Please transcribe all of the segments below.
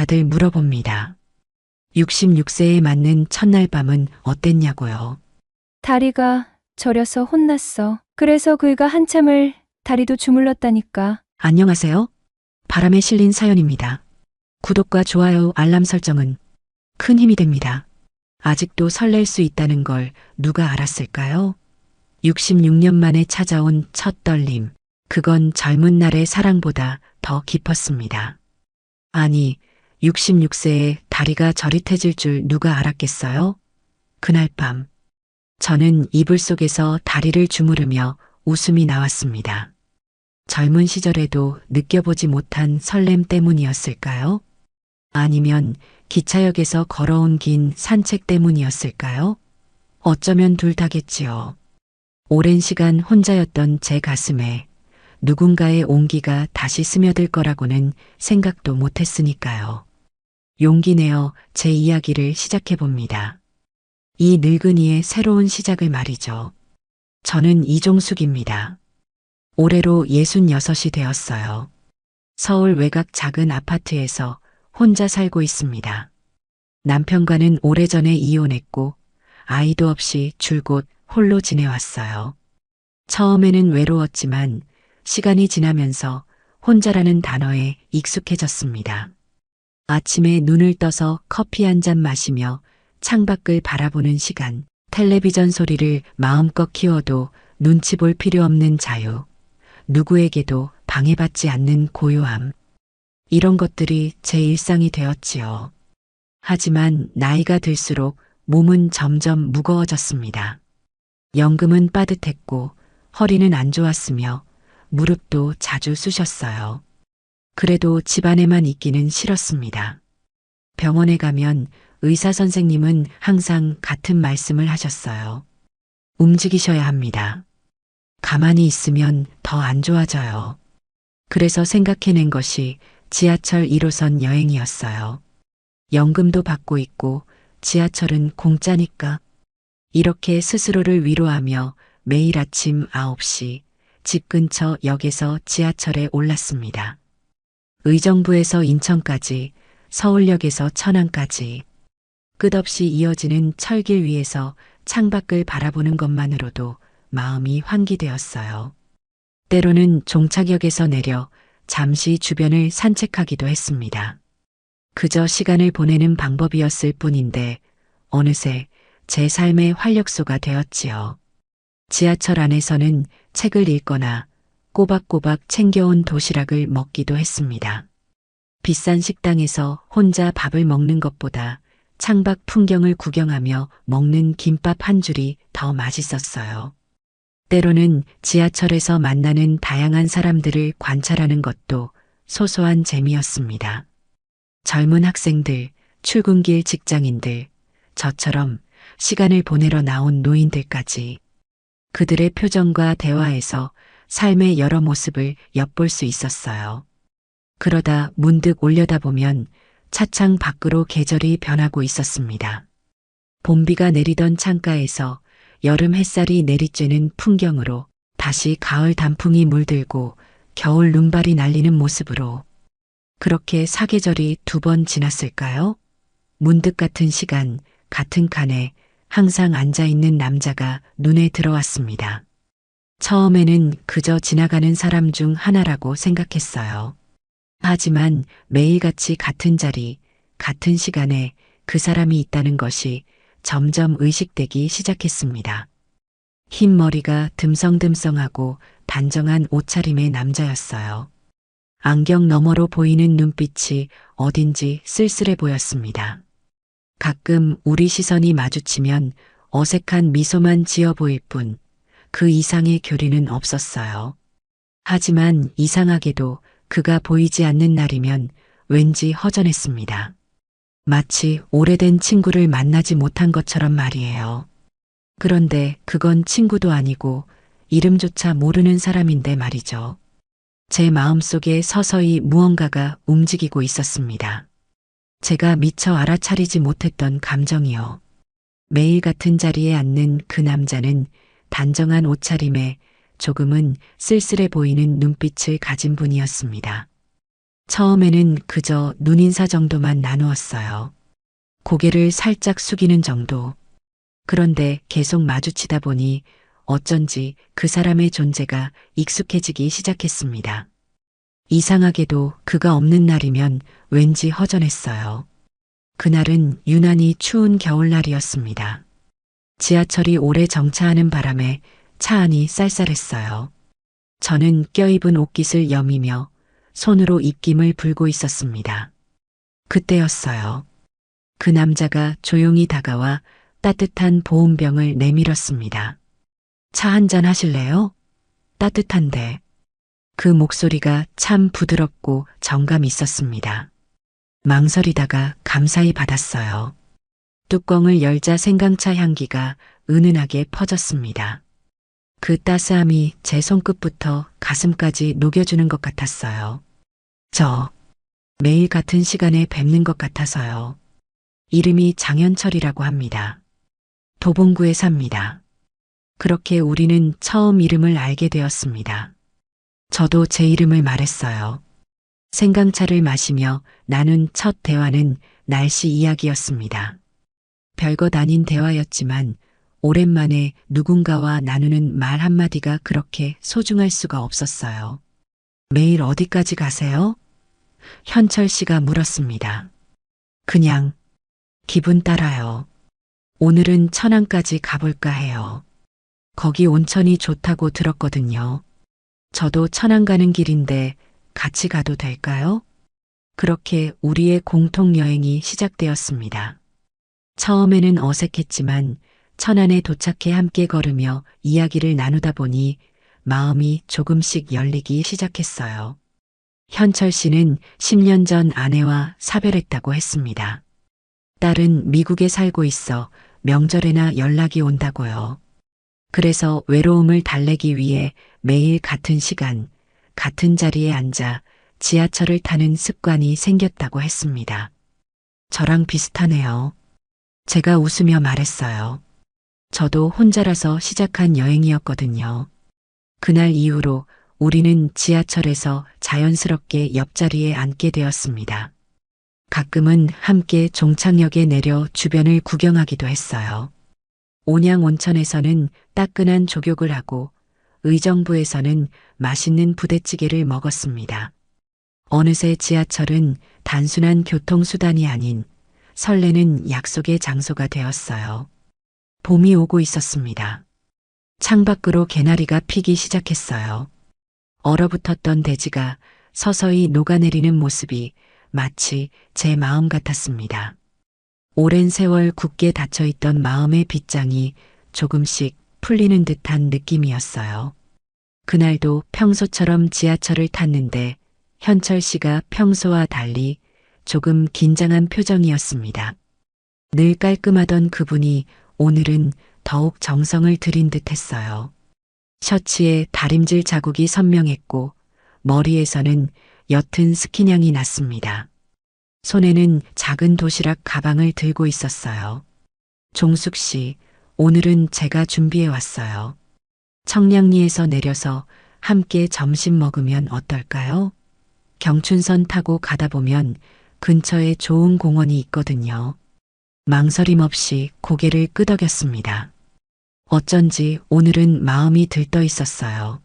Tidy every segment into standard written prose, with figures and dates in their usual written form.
다들 물어봅니다. 66세에 맞는 첫날 밤은 어땠냐고요? 다리가 저려서 혼났어. 그래서 그가 한참을 다리도 주물렀다니까. 안녕하세요. 바람에 실린 사연입니다. 구독과 좋아요, 알람 설정은 큰 힘이 됩니다. 아직도 설렐 수 있다는 걸 누가 알았을까요? 66년 만에 찾아온 첫 떨림. 그건 젊은 날의 사랑보다 더 깊었습니다. 아니, 66세에 다리가 저릿해질 줄 누가 알았겠어요? 그날 밤, 저는 이불 속에서 다리를 주무르며 웃음이 나왔습니다. 젊은 시절에도 느껴보지 못한 설렘 때문이었을까요? 아니면 기차역에서 걸어온 긴 산책 때문이었을까요? 어쩌면 둘 다겠지요. 오랜 시간 혼자였던 제 가슴에 누군가의 온기가 다시 스며들 거라고는 생각도 못했으니까요. 용기 내어 제 이야기를 시작해 봅니다. 이 늙은이의 새로운 시작을 말이죠. 저는 이종숙입니다. 올해로 66이 되었어요. 서울 외곽 작은 아파트에서 혼자 살고 있습니다. 남편과는 오래전에 이혼했고 아이도 없이 줄곧 홀로 지내왔어요. 처음에는 외로웠지만 시간이 지나면서 혼자라는 단어에 익숙해졌습니다. 아침에 눈을 떠서 커피 한 잔 마시며 창밖을 바라보는 시간, 텔레비전 소리를 마음껏 키워도 눈치 볼 필요 없는 자유, 누구에게도 방해받지 않는 고요함. 이런 것들이 제 일상이 되었지요. 하지만 나이가 들수록 몸은 점점 무거워졌습니다. 연금은 빠듯했고 허리는 안 좋았으며 무릎도 자주 쑤셨어요. 그래도 집안에만 있기는 싫었습니다. 병원에 가면 의사 선생님은 항상 같은 말씀을 하셨어요. 움직이셔야 합니다. 가만히 있으면 더 안 좋아져요. 그래서 생각해낸 것이 지하철 1호선 여행이었어요. 연금도 받고 있고 지하철은 공짜니까. 이렇게 스스로를 위로하며 매일 아침 9시 집 근처 역에서 지하철에 올랐습니다. 의정부에서 인천까지, 서울역에서 천안까지 끝없이 이어지는 철길 위에서 창밖을 바라보는 것만으로도 마음이 환기되었어요. 때로는 종착역에서 내려 잠시 주변을 산책하기도 했습니다. 그저 시간을 보내는 방법이었을 뿐인데 어느새 제 삶의 활력소가 되었지요. 지하철 안에서는 책을 읽거나 꼬박꼬박 챙겨온 도시락을 먹기도 했습니다. 비싼 식당에서 혼자 밥을 먹는 것보다 창밖 풍경을 구경하며 먹는 김밥 한 줄이 더 맛있었어요. 때로는 지하철에서 만나는 다양한 사람들을 관찰하는 것도 소소한 재미였습니다. 젊은 학생들, 출근길 직장인들, 저처럼 시간을 보내러 나온 노인들까지 그들의 표정과 대화에서 삶의 여러 모습을 엿볼 수 있었어요. 그러다 문득 올려다보면 차창 밖으로 계절이 변하고 있었습니다. 봄비가 내리던 창가에서 여름 햇살이 내리쬐는 풍경으로 다시 가을 단풍이 물들고 겨울 눈발이 날리는 모습으로 그렇게 사계절이 2번 지났을까요? 문득 같은 시간, 같은 칸에 항상 앉아있는 남자가 눈에 들어왔습니다. 처음에는 그저 지나가는 사람 중 하나라고 생각했어요. 하지만 매일같이 같은 자리, 같은 시간에 그 사람이 있다는 것이 점점 의식되기 시작했습니다. 흰 머리가 듬성듬성하고 단정한 옷차림의 남자였어요. 안경 너머로 보이는 눈빛이 어딘지 쓸쓸해 보였습니다. 가끔 우리 시선이 마주치면 어색한 미소만 지어 보일 뿐 그 이상의 교리는 없었어요. 하지만 이상하게도 그가 보이지 않는 날이면 왠지 허전했습니다. 마치 오래된 친구를 만나지 못한 것처럼 말이에요. 그런데 그건 친구도 아니고 이름조차 모르는 사람인데 말이죠. 제 마음속에 서서히 무언가가 움직이고 있었습니다. 제가 미처 알아차리지 못했던 감정이요. 매일 같은 자리에 앉는 그 남자는 단정한 옷차림에 조금은 쓸쓸해 보이는 눈빛을 가진 분이었습니다. 처음에는 그저 눈인사 정도만 나누었어요. 고개를 살짝 숙이는 정도. 그런데 계속 마주치다 보니 어쩐지 그 사람의 존재가 익숙해지기 시작했습니다. 이상하게도 그가 없는 날이면 왠지 허전했어요. 그날은 유난히 추운 겨울날이었습니다. 지하철이 오래 정차하는 바람에 차 안이 쌀쌀했어요. 저는 껴입은 옷깃을 여미며 손으로 입김을 불고 있었습니다. 그때였어요. 그 남자가 조용히 다가와 따뜻한 보온병을 내밀었습니다. 차 한잔 하실래요? 따뜻한데. 그 목소리가 참 부드럽고 정감 있었습니다. 망설이다가 감사히 받았어요. 뚜껑을 열자 생강차 향기가 은은하게 퍼졌습니다. 그 따스함이 제 손끝부터 가슴까지 녹여주는 것 같았어요. 매일 같은 시간에 뵙는 것 같아서요. 이름이 장현철이라고 합니다. 도봉구에 삽니다. 그렇게 우리는 처음 이름을 알게 되었습니다. 저도 제 이름을 말했어요. 생강차를 마시며 나눈 첫 대화는 날씨 이야기였습니다. 별것 아닌 대화였지만 오랜만에 누군가와 나누는 말 한마디가 그렇게 소중할 수가 없었어요. 매일 어디까지 가세요? 현철 씨가 물었습니다. 그냥 기분 따라요. 오늘은 천안까지 가볼까 해요. 거기 온천이 좋다고 들었거든요. 저도 천안 가는 길인데 같이 가도 될까요? 그렇게 우리의 공통 여행이 시작되었습니다. 처음에는 어색했지만 천안에 도착해 함께 걸으며 이야기를 나누다 보니 마음이 조금씩 열리기 시작했어요. 현철 씨는 10년 전 아내와 사별했다고 했습니다. 딸은 미국에 살고 있어 명절에나 연락이 온다고요. 그래서 외로움을 달래기 위해 매일 같은 시간, 같은 자리에 앉아 지하철을 타는 습관이 생겼다고 했습니다. 저랑 비슷하네요. 제가 웃으며 말했어요. 저도 혼자라서 시작한 여행이었거든요. 그날 이후로 우리는 지하철에서 자연스럽게 옆자리에 앉게 되었습니다. 가끔은 함께 종착역에 내려 주변을 구경하기도 했어요. 온양 온천에서는 따끈한 족욕을 하고 의정부에서는 맛있는 부대찌개를 먹었습니다. 어느새 지하철은 단순한 교통수단이 아닌 설레는 약속의 장소가 되었어요. 봄이 오고 있었습니다. 창밖으로 개나리가 피기 시작했어요. 얼어붙었던 대지가 서서히 녹아내리는 모습이 마치 제 마음 같았습니다. 오랜 세월 굳게 닫혀있던 마음의 빗장이 조금씩 풀리는 듯한 느낌이었어요. 그날도 평소처럼 지하철을 탔는데 현철 씨가 평소와 달리 조금 긴장한 표정이었습니다. 늘 깔끔하던 그분이 오늘은 더욱 정성을 들인 듯 했어요. 셔츠에 다림질 자국이 선명했고 머리에서는 옅은 스킨향이 났습니다. 손에는 작은 도시락 가방을 들고 있었어요. 종숙 씨, 오늘은 제가 준비해 왔어요. 청량리에서 내려서 함께 점심 먹으면 어떨까요? 경춘선 타고 가다 보면 근처에 좋은 공원이 있거든요. 망설임 없이 고개를 끄덕였습니다. 어쩐지 오늘은 마음이 들떠 있었어요.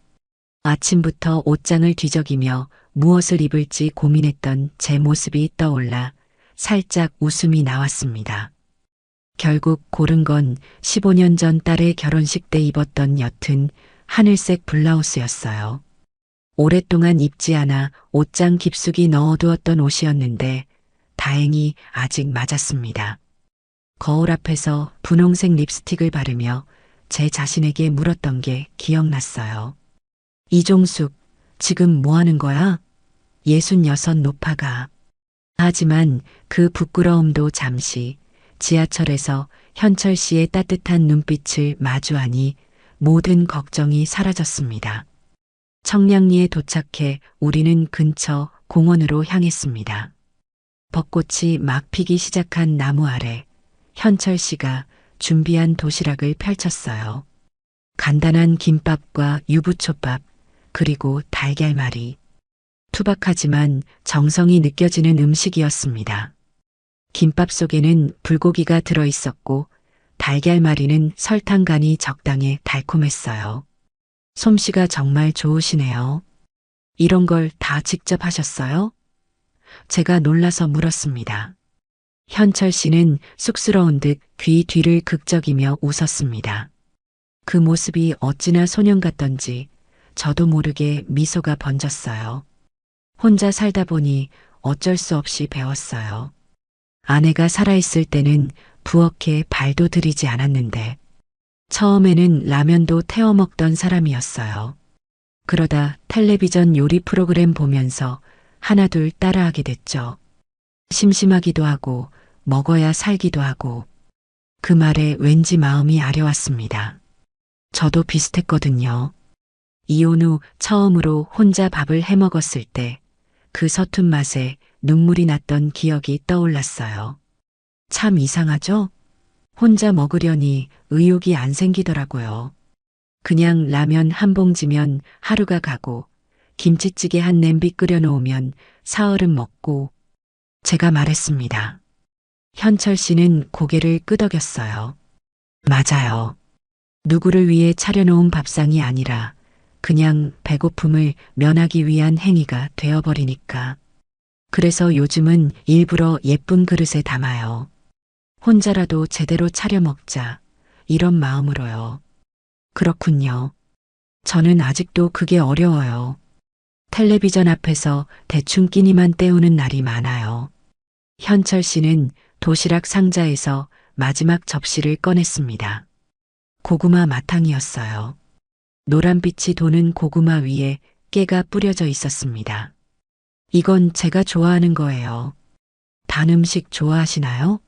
아침부터 옷장을 뒤적이며 무엇을 입을지 고민했던 제 모습이 떠올라 살짝 웃음이 나왔습니다. 결국 고른 건 15년 전 딸의 결혼식 때 입었던 옅은 하늘색 블라우스였어요. 오랫동안 입지 않아 옷장 깊숙이 넣어두었던 옷이었는데 다행히 아직 맞았습니다. 거울 앞에서 분홍색 립스틱을 바르며 제 자신에게 물었던 게 기억났어요. 이종숙, 지금 뭐 하는 거야? 66 노파가. 하지만 그 부끄러움도 잠시 지하철에서 현철 씨의 따뜻한 눈빛을 마주하니 모든 걱정이 사라졌습니다. 청량리에 도착해 우리는 근처 공원으로 향했습니다. 벚꽃이 막 피기 시작한 나무 아래 현철 씨가 준비한 도시락을 펼쳤어요. 간단한 김밥과 유부초밥, 그리고 달걀말이. 투박하지만 정성이 느껴지는 음식이었습니다. 김밥 속에는 불고기가 들어 있었고 달걀말이는 설탕 간이 적당해 달콤했어요. 솜씨가 정말 좋으시네요. 이런 걸 다 직접 하셨어요? 제가 놀라서 물었습니다. 현철 씨는 쑥스러운 듯 귀 뒤를 극적이며 웃었습니다. 그 모습이 어찌나 소년 같던지 저도 모르게 미소가 번졌어요. 혼자 살다 보니 어쩔 수 없이 배웠어요. 아내가 살아있을 때는 부엌에 발도 들이지 않았는데 처음에는 라면도 태워 먹던 사람이었어요. 그러다 텔레비전 요리 프로그램 보면서 하나둘 따라하게 됐죠. 심심하기도 하고 먹어야 살기도 하고 그 말에 왠지 마음이 아려왔습니다. 저도 비슷했거든요. 이혼 후 처음으로 혼자 밥을 해 먹었을 때 그 서툰 맛에 눈물이 났던 기억이 떠올랐어요. 참 이상하죠? 혼자 먹으려니 의욕이 안 생기더라고요. 그냥 라면 한 봉지면 하루가 가고 김치찌개 한 냄비 끓여 놓으면 사흘은 먹고 제가 말했습니다. 현철 씨는 고개를 끄덕였어요. 맞아요. 누구를 위해 차려놓은 밥상이 아니라 그냥 배고픔을 면하기 위한 행위가 되어버리니까. 그래서 요즘은 일부러 예쁜 그릇에 담아요. 혼자라도 제대로 차려 먹자. 이런 마음으로요. 그렇군요. 저는 아직도 그게 어려워요. 텔레비전 앞에서 대충 끼니만 때우는 날이 많아요. 현철 씨는 도시락 상자에서 마지막 접시를 꺼냈습니다. 고구마 마탕이었어요. 노란빛이 도는 고구마 위에 깨가 뿌려져 있었습니다. 이건 제가 좋아하는 거예요. 단 음식 좋아하시나요?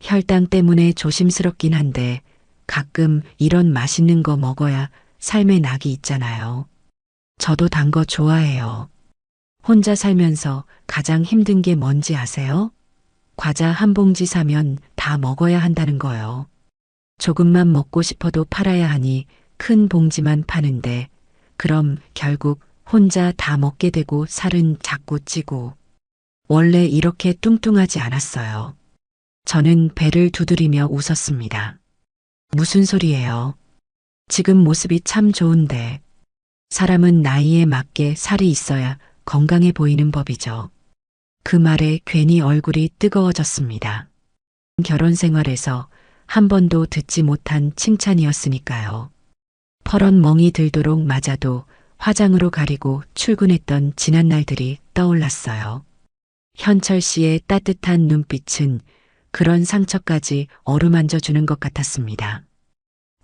혈당 때문에 조심스럽긴 한데 가끔 이런 맛있는 거 먹어야 삶의 낙이 있잖아요. 저도 단 거 좋아해요. 혼자 살면서 가장 힘든 게 뭔지 아세요? 과자 한 봉지 사면 다 먹어야 한다는 거요. 조금만 먹고 싶어도 팔아야 하니 큰 봉지만 파는데 그럼 결국 혼자 다 먹게 되고 살은 자꾸 찌고. 원래 이렇게 뚱뚱하지 않았어요. 저는 배를 두드리며 웃었습니다. 무슨 소리예요? 지금 모습이 참 좋은데. 사람은 나이에 맞게 살이 있어야 건강해 보이는 법이죠. 그 말에 괜히 얼굴이 뜨거워졌습니다. 결혼 생활에서 한 번도 듣지 못한 칭찬이었으니까요. 퍼런 멍이 들도록 맞아도 화장으로 가리고 출근했던 지난 날들이 떠올랐어요. 현철 씨의 따뜻한 눈빛은 그런 상처까지 어루만져 주는 것 같았습니다.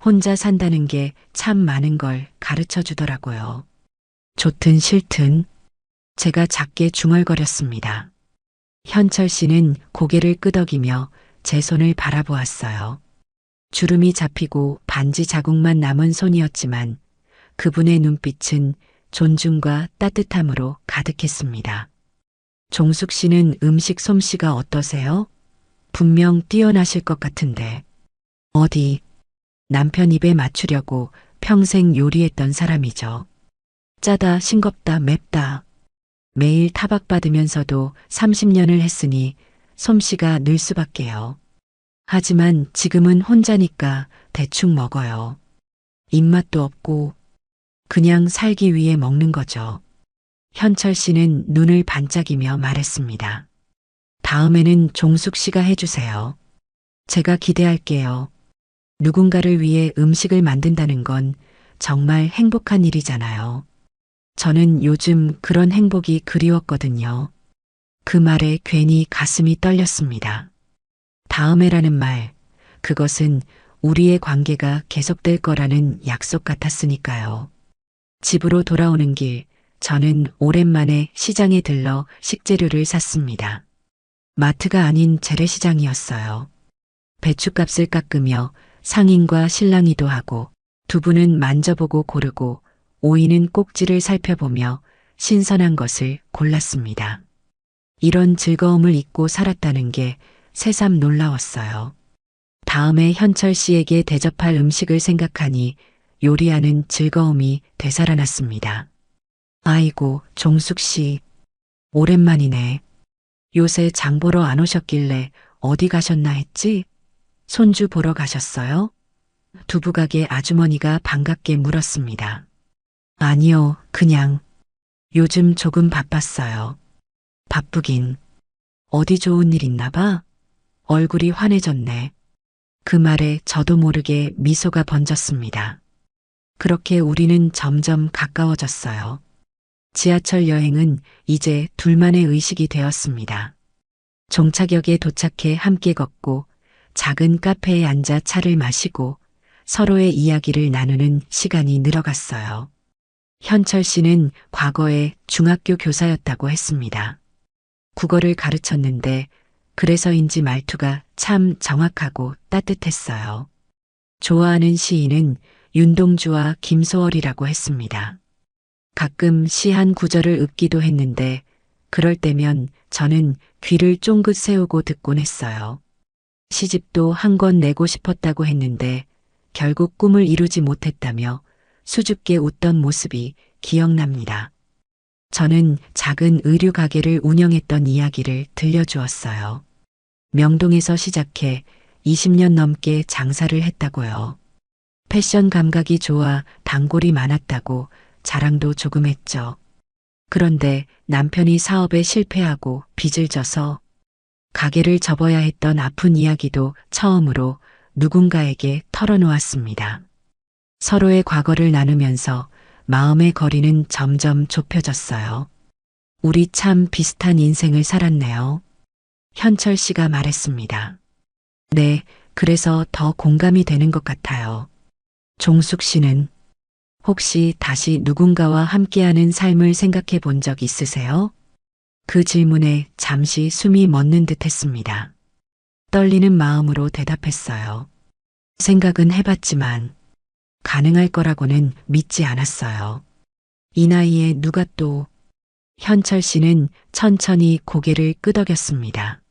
혼자 산다는 게 참 많은 걸 가르쳐 주더라고요. 좋든 싫든 제가 작게 중얼거렸습니다. 현철 씨는 고개를 끄덕이며 제 손을 바라보았어요. 주름이 잡히고 반지 자국만 남은 손이었지만 그분의 눈빛은 존중과 따뜻함으로 가득했습니다. 종숙 씨는 음식 솜씨가 어떠세요? 분명 뛰어나실 것 같은데. 어디? 남편 입에 맞추려고 평생 요리했던 사람이죠. 짜다, 싱겁다, 맵다. 매일 타박받으면서도 30년을 했으니 솜씨가 늘 수밖에요. 하지만 지금은 혼자니까 대충 먹어요. 입맛도 없고 그냥 살기 위해 먹는 거죠. 현철 씨는 눈을 반짝이며 말했습니다. 다음에는 종숙 씨가 해주세요. 제가 기대할게요. 누군가를 위해 음식을 만든다는 건 정말 행복한 일이잖아요. 저는 요즘 그런 행복이 그리웠거든요. 그 말에 괜히 가슴이 떨렸습니다. 다음에라는 말, 그것은 우리의 관계가 계속될 거라는 약속 같았으니까요. 집으로 돌아오는 길, 저는 오랜만에 시장에 들러 식재료를 샀습니다. 마트가 아닌 재래시장이었어요. 배춧값을 깎으며 상인과 실랑이도 하고 두부는 만져보고 고르고 오이는 꼭지를 살펴보며 신선한 것을 골랐습니다. 이런 즐거움을 잊고 살았다는 게 새삼 놀라웠어요. 다음에 현철 씨에게 대접할 음식을 생각하니 요리하는 즐거움이 되살아났습니다. 아이고, 종숙 씨, 오랜만이네. 요새 장 보러 안 오셨길래 어디 가셨나 했지? 손주 보러 가셨어요? 두부가게 아주머니가 반갑게 물었습니다. 아니요, 그냥 요즘 조금 바빴어요. 바쁘긴. 어디 좋은 일 있나 봐? 얼굴이 환해졌네. 그 말에 저도 모르게 미소가 번졌습니다. 그렇게 우리는 점점 가까워졌어요. 지하철 여행은 이제 둘만의 의식이 되었습니다. 종착역에 도착해 함께 걷고 작은 카페에 앉아 차를 마시고 서로의 이야기를 나누는 시간이 늘어갔어요. 현철 씨는 과거에 중학교 교사였다고 했습니다. 국어를 가르쳤는데 그래서인지 말투가 참 정확하고 따뜻했어요. 좋아하는 시인은 윤동주와 김소월이라고 했습니다. 가끔 시 한 구절을 읊기도 했는데 그럴 때면 저는 귀를 쫑긋 세우고 듣곤 했어요. 시집도 한 권 내고 싶었다고 했는데 결국 꿈을 이루지 못했다며 수줍게 웃던 모습이 기억납니다. 저는 작은 의류 가게를 운영했던 이야기를 들려주었어요. 명동에서 시작해 20년 넘게 장사를 했다고요. 패션 감각이 좋아 단골이 많았다고 자랑도 조금 했죠. 그런데 남편이 사업에 실패하고 빚을 져서 가게를 접어야 했던 아픈 이야기도 처음으로 누군가에게 털어놓았습니다. 서로의 과거를 나누면서 마음의 거리는 점점 좁혀졌어요. 우리 참 비슷한 인생을 살았네요. 현철 씨가 말했습니다. 네, 그래서 더 공감이 되는 것 같아요. 종숙 씨는 혹시 다시 누군가와 함께하는 삶을 생각해 본 적 있으세요? 그 질문에 잠시 숨이 멎는 듯 했습니다. 떨리는 마음으로 대답했어요. 생각은 해봤지만 가능할 거라고는 믿지 않았어요. 이 나이에 누가 또... 현철 씨는 천천히 고개를 끄덕였습니다.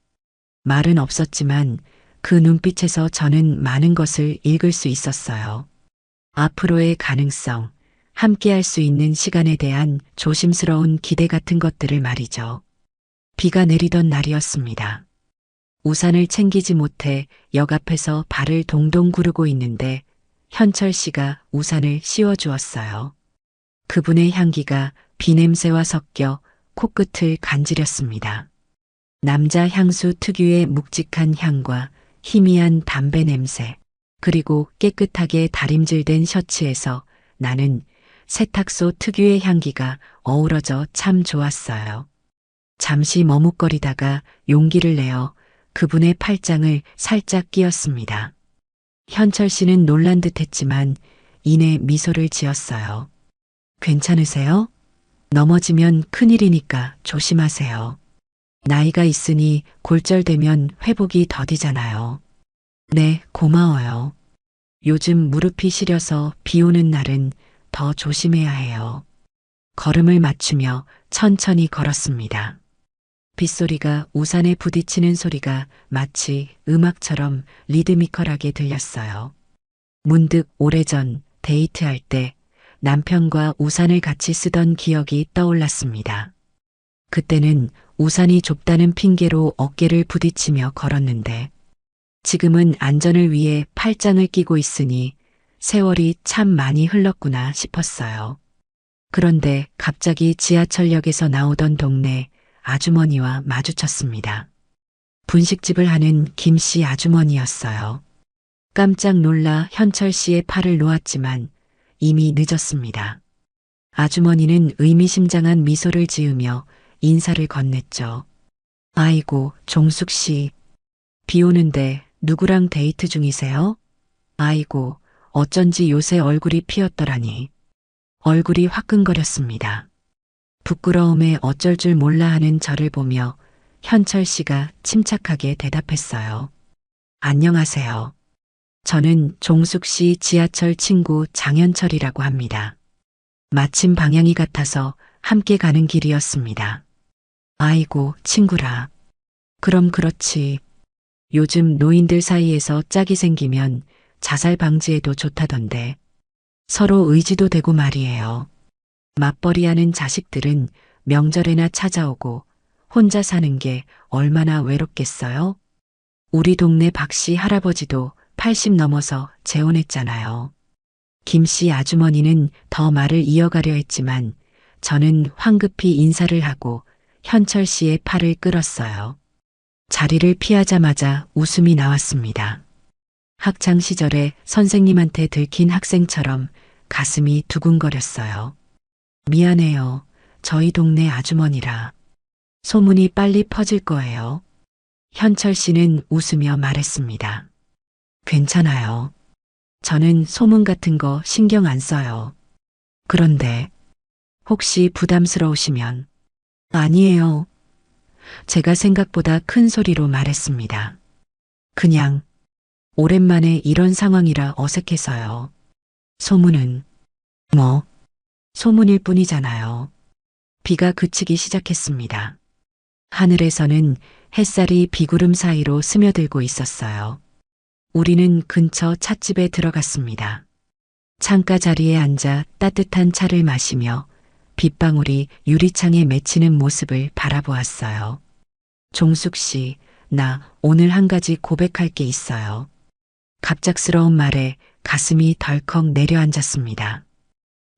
말은 없었지만 그 눈빛에서 저는 많은 것을 읽을 수 있었어요. 앞으로의 가능성, 함께할 수 있는 시간에 대한 조심스러운 기대 같은 것들을 말이죠. 비가 내리던 날이었습니다. 우산을 챙기지 못해 역 앞에서 발을 동동 구르고 있는데 현철 씨가 우산을 씌워주었어요. 그분의 향기가 비 냄새와 섞여 코끝을 간지렸습니다. 남자 향수 특유의 묵직한 향과 희미한 담배 냄새, 그리고 깨끗하게 다림질된 셔츠에서 나는 세탁소 특유의 향기가 어우러져 참 좋았어요. 잠시 머뭇거리다가 용기를 내어 그분의 팔짱을 살짝 끼었습니다. 현철 씨는 놀란 듯 했지만 이내 미소를 지었어요. 괜찮으세요? 넘어지면 큰일이니까 조심하세요. 나이가 있으니 골절되면 회복이 더디잖아요. 네, 고마워요. 요즘 무릎이 시려서 비 오는 날은 더 조심해야 해요. 걸음을 맞추며 천천히 걸었습니다. 빗소리가 우산에 부딪히는 소리가 마치 음악처럼 리드미컬하게 들렸어요. 문득 오래전 데이트할 때 남편과 우산을 같이 쓰던 기억이 떠올랐습니다. 그때는 우산이 좁다는 핑계로 어깨를 부딪히며 걸었는데 지금은 안전을 위해 팔짱을 끼고 있으니 세월이 참 많이 흘렀구나 싶었어요. 그런데 갑자기 지하철역에서 나오던 동네 아주머니와 마주쳤습니다. 분식집을 하는 김 씨 아주머니였어요. 깜짝 놀라 현철 씨의 팔을 놓았지만 이미 늦었습니다. 아주머니는 의미심장한 미소를 지으며 인사를 건넸죠. 아이고, 종숙 씨. 비 오는데 누구랑 데이트 중이세요? 아이고, 어쩐지 요새 얼굴이 피었더라니. 얼굴이 화끈거렸습니다. 부끄러움에 어쩔 줄 몰라 하는 저를 보며 현철 씨가 침착하게 대답했어요. 안녕하세요. 저는 종숙 씨 지하철 친구 장현철이라고 합니다. 마침 방향이 같아서 함께 가는 길이었습니다. 아이고, 친구라. 그럼 그렇지. 요즘 노인들 사이에서 짝이 생기면 자살 방지에도 좋다던데. 서로 의지도 되고 말이에요. 맞벌이하는 자식들은 명절에나 찾아오고 혼자 사는 게 얼마나 외롭겠어요? 우리 동네 박씨 할아버지도 80 넘어서 재혼했잖아요. 김씨 아주머니는 더 말을 이어가려 했지만 저는 황급히 인사를 하고 현철 씨의 팔을 끌었어요. 자리를 피하자마자 웃음이 나왔습니다. 학창 시절에 선생님한테 들킨 학생처럼 가슴이 두근거렸어요. 미안해요. 저희 동네 아주머니라. 소문이 빨리 퍼질 거예요. 현철 씨는 웃으며 말했습니다. 괜찮아요. 저는 소문 같은 거 신경 안 써요. 그런데 혹시 부담스러우시면 아니에요. 제가 생각보다 큰 소리로 말했습니다. 그냥 오랜만에 이런 상황이라 어색해서요. 소문은 뭐 소문일 뿐이잖아요. 비가 그치기 시작했습니다. 하늘에서는 햇살이 비구름 사이로 스며들고 있었어요. 우리는 근처 찻집에 들어갔습니다. 창가 자리에 앉아 따뜻한 차를 마시며 빗방울이 유리창에 맺히는 모습을 바라보았어요. 종숙 씨, 나 오늘 한 가지 고백할 게 있어요. 갑작스러운 말에 가슴이 덜컥 내려앉았습니다.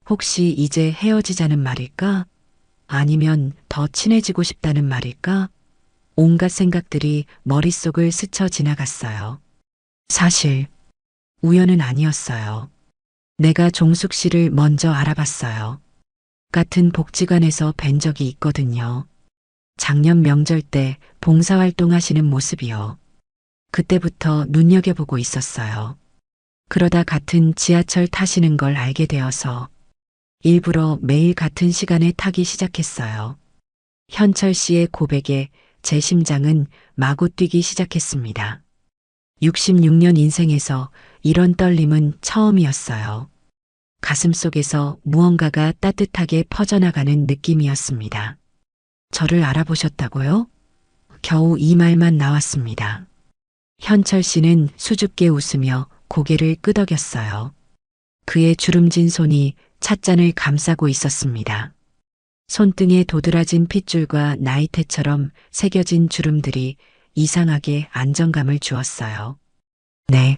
혹시 이제 헤어지자는 말일까? 아니면 더 친해지고 싶다는 말일까? 온갖 생각들이 머릿속을 스쳐 지나갔어요. 사실 우연은 아니었어요. 내가 종숙 씨를 먼저 알아봤어요. 같은 복지관에서 뵌 적이 있거든요. 작년 명절 때 봉사활동 하시는 모습이요. 그때부터 눈여겨보고 있었어요. 그러다 같은 지하철 타시는 걸 알게 되어서 일부러 매일 같은 시간에 타기 시작했어요. 현철 씨의 고백에 제 심장은 마구 뛰기 시작했습니다. 66년 인생에서 이런 떨림은 처음이었어요. 가슴 속에서 무언가가 따뜻하게 퍼져나가는 느낌이었습니다. 저를 알아보셨다고요? 겨우 이 말만 나왔습니다. 현철 씨는 수줍게 웃으며 고개를 끄덕였어요. 그의 주름진 손이 찻잔을 감싸고 있었습니다. 손등에 도드라진 핏줄과 나이테처럼 새겨진 주름들이 이상하게 안정감을 주었어요. 네.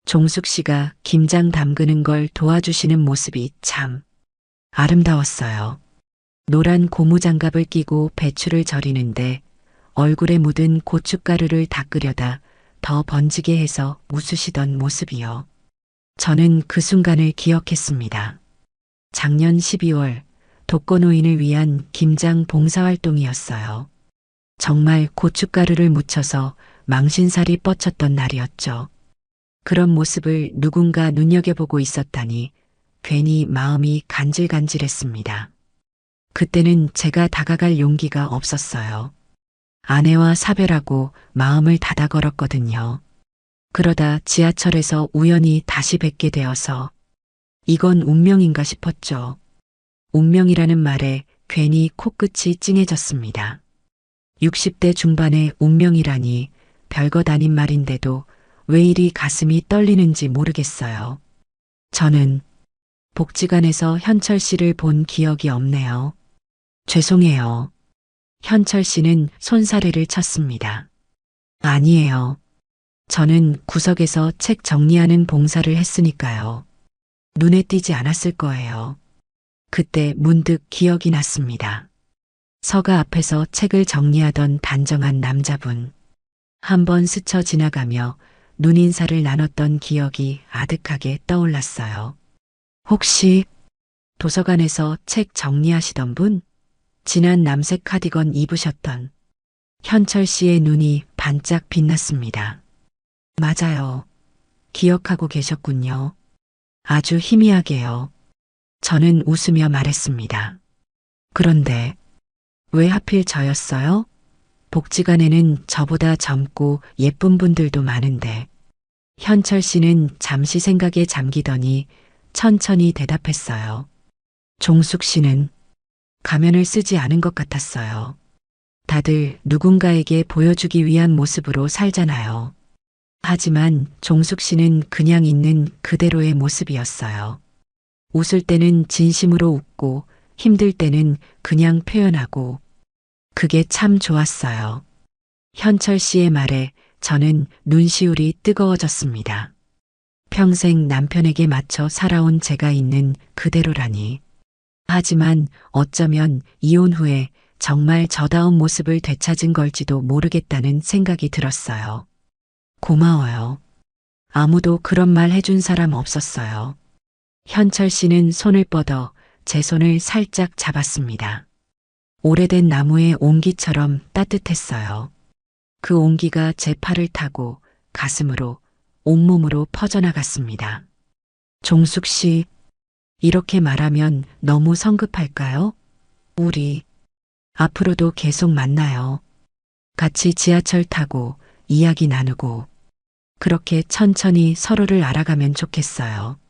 종숙 씨가 김장 담그는 걸 도와주시는 모습이 참 아름다웠어요. 노란 고무장갑을 끼고 배추를 절이는데 얼굴에 묻은 고춧가루를 닦으려다 더 번지게 해서 웃으시던 모습이요. 저는 그 순간을 기억했습니다. 작년 12월 독거노인을 위한 김장 봉사활동이었어요. 정말 고춧가루를 묻혀서 망신살이 뻗쳤던 날이었죠. 그런 모습을 누군가 눈여겨보고 있었다니 괜히 마음이 간질간질했습니다. 그때는 제가 다가갈 용기가 없었어요. 아내와 사별하고 마음을 닫아 걸었거든요. 그러다 지하철에서 우연히 다시 뵙게 되어서 이건 운명인가 싶었죠. 운명이라는 말에 괜히 코끝이 찡해졌습니다. 60대 중반의 운명이라니 별것 아닌 말인데도 왜 이리 가슴이 떨리는지 모르겠어요. 저는 복지관에서 현철 씨를 본 기억이 없네요. 죄송해요. 현철 씨는 손사래를 쳤습니다. 아니에요. 저는 구석에서 책 정리하는 봉사를 했으니까요. 눈에 띄지 않았을 거예요. 그때 문득 기억이 났습니다. 서가 앞에서 책을 정리하던 단정한 남자분. 한번 스쳐 지나가며 눈인사를 나눴던 기억이 아득하게 떠올랐어요. 혹시 도서관에서 책 정리하시던 분? 진한 남색 카디건 입으셨던 현철 씨의 눈이 반짝 빛났습니다. 맞아요. 기억하고 계셨군요. 아주 희미하게요. 저는 웃으며 말했습니다. 그런데 왜 하필 저였어요? 복지관에는 저보다 젊고 예쁜 분들도 많은데 현철 씨는 잠시 생각에 잠기더니 천천히 대답했어요. 종숙 씨는 가면을 쓰지 않은 것 같았어요. 다들 누군가에게 보여주기 위한 모습으로 살잖아요. 하지만 종숙 씨는 그냥 있는 그대로의 모습이었어요. 웃을 때는 진심으로 웃고 힘들 때는 그냥 표현하고 그게 참 좋았어요. 현철 씨의 말에 저는 눈시울이 뜨거워졌습니다. 평생 남편에게 맞춰 살아온 제가 있는 그대로라니. 하지만 어쩌면 이혼 후에 정말 저다운 모습을 되찾은 걸지도 모르겠다는 생각이 들었어요. 고마워요. 아무도 그런 말 해준 사람 없었어요. 현철 씨는 손을 뻗어 제 손을 살짝 잡았습니다. 오래된 나무의 온기처럼 따뜻했어요. 그 온기가 제 팔을 타고 가슴으로, 온몸으로 퍼져나갔습니다. 종숙 씨, 이렇게 말하면 너무 성급할까요? 우리 앞으로도 계속 만나요. 같이 지하철 타고 이야기 나누고 그렇게 천천히 서로를 알아가면 좋겠어요.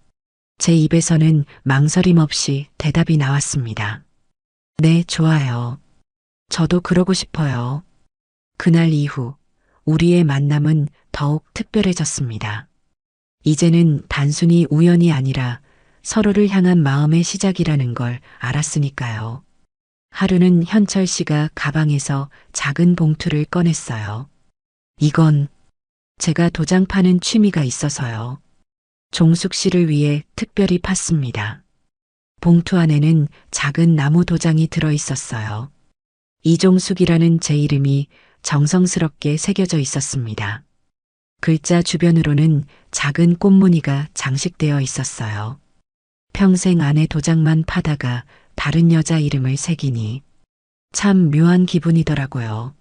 제 입에서는 망설임 없이 대답이 나왔습니다. 네, 좋아요. 저도 그러고 싶어요. 그날 이후 우리의 만남은 더욱 특별해졌습니다. 이제는 단순히 우연이 아니라 서로를 향한 마음의 시작이라는 걸 알았으니까요. 하루는 현철 씨가 가방에서 작은 봉투를 꺼냈어요. 이건 제가 도장 파는 취미가 있어서요. 종숙 씨를 위해 특별히 팠습니다. 봉투 안에는 작은 나무 도장이 들어 있었어요. 이종숙이라는 제 이름이 정성스럽게 새겨져 있었습니다. 글자 주변으로는 작은 꽃무늬가 장식되어 있었어요. 평생 안에 도장만 파다가 다른 여자 이름을 새기니 참 묘한 기분이더라고요.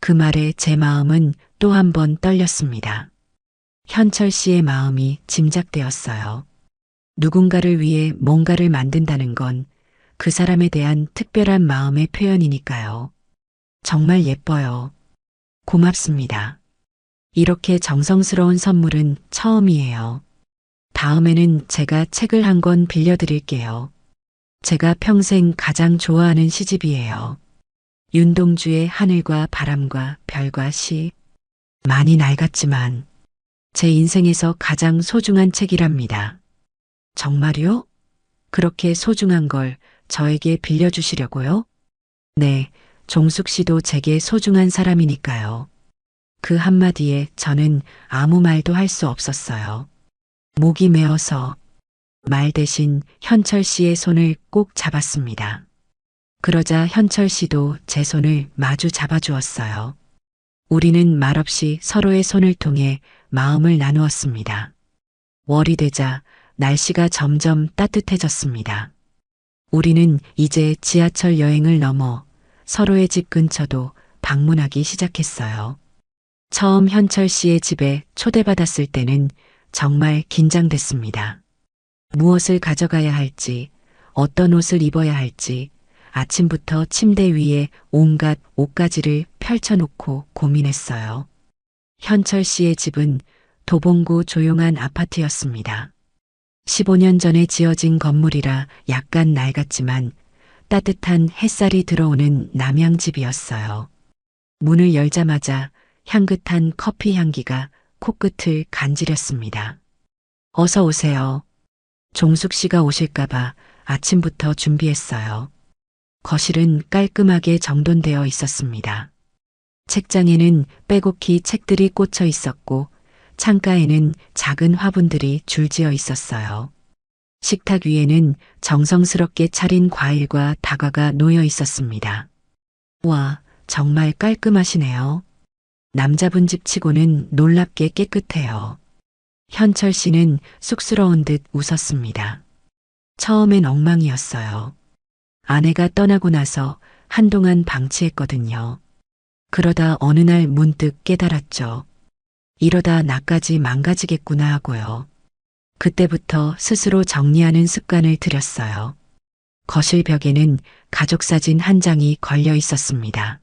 그 말에 제 마음은 또 한 번 떨렸습니다. 현철 씨의 마음이 짐작되었어요. 누군가를 위해 뭔가를 만든다는 건 그 사람에 대한 특별한 마음의 표현이니까요. 정말 예뻐요. 고맙습니다. 이렇게 정성스러운 선물은 처음이에요. 다음에는 제가 책을 한 권 빌려드릴게요. 제가 평생 가장 좋아하는 시집이에요. 윤동주의 하늘과 바람과 별과 시. 많이 낡았지만 제 인생에서 가장 소중한 책이랍니다. 정말요? 그렇게 소중한 걸 저에게 빌려주시려고요? 네, 종숙 씨도 제게 소중한 사람이니까요. 그 한마디에 저는 아무 말도 할 수 없었어요. 목이 메어서 말 대신 현철 씨의 손을 꼭 잡았습니다. 그러자 현철 씨도 제 손을 마주 잡아주었어요. 우리는 말없이 서로의 손을 통해 마음을 나누었습니다. 월이 되자 날씨가 점점 따뜻해졌습니다. 우리는 이제 지하철 여행을 넘어 서로의 집 근처도 방문하기 시작했어요. 처음 현철 씨의 집에 초대받았을 때는 정말 긴장됐습니다. 무엇을 가져가야 할지, 어떤 옷을 입어야 할지, 아침부터 침대 위에 온갖 옷가지를 펼쳐놓고 고민했어요. 현철 씨의 집은 도봉구 조용한 아파트였습니다. 15년 전에 지어진 건물이라 약간 낡았지만 따뜻한 햇살이 들어오는 남양집이었어요. 문을 열자마자 향긋한 커피 향기가 코끝을 간지렸습니다. 어서 오세요. 종숙 씨가 오실까봐 아침부터 준비했어요. 거실은 깔끔하게 정돈되어 있었습니다. 책장에는 빼곡히 책들이 꽂혀 있었고 창가에는 작은 화분들이 줄지어 있었어요. 식탁 위에는 정성스럽게 차린 과일과 다과가 놓여 있었습니다. 와, 정말 깔끔하시네요. 남자분 집 치고는 놀랍게 깨끗해요. 현철 씨는 쑥스러운 듯 웃었습니다. 처음엔 엉망이었어요. 아내가 떠나고 나서 한동안 방치했거든요. 그러다 어느 날 문득 깨달았죠. 이러다 나까지 망가지겠구나 하고요. 그때부터 스스로 정리하는 습관을 들였어요. 거실 벽에는 가족 사진 한 장이 걸려 있었습니다.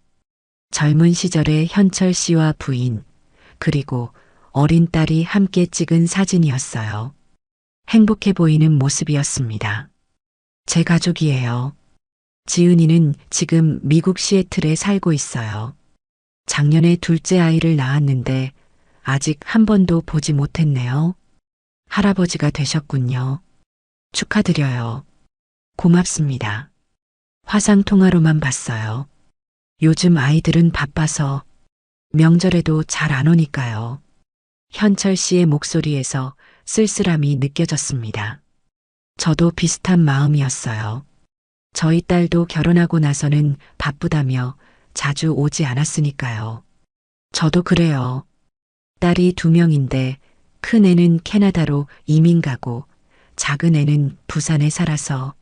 젊은 시절의 현철 씨와 부인, 그리고 어린 딸이 함께 찍은 사진이었어요. 행복해 보이는 모습이었습니다. 제 가족이에요. 지은이는 지금 미국 시애틀에 살고 있어요. 작년에 둘째 아이를 낳았는데 아직 한 번도 보지 못했네요. 할아버지가 되셨군요. 축하드려요. 고맙습니다. 화상 통화로만 봤어요. 요즘 아이들은 바빠서 명절에도 잘 안 오니까요. 현철 씨의 목소리에서 쓸쓸함이 느껴졌습니다. 저도 비슷한 마음이었어요. 저희 딸도 결혼하고 나서는 바쁘다며 자주 오지 않았으니까요. 저도 그래요. 딸이 2명인데 큰 애는 캐나다로 이민 가고 작은 애는 부산에 살아서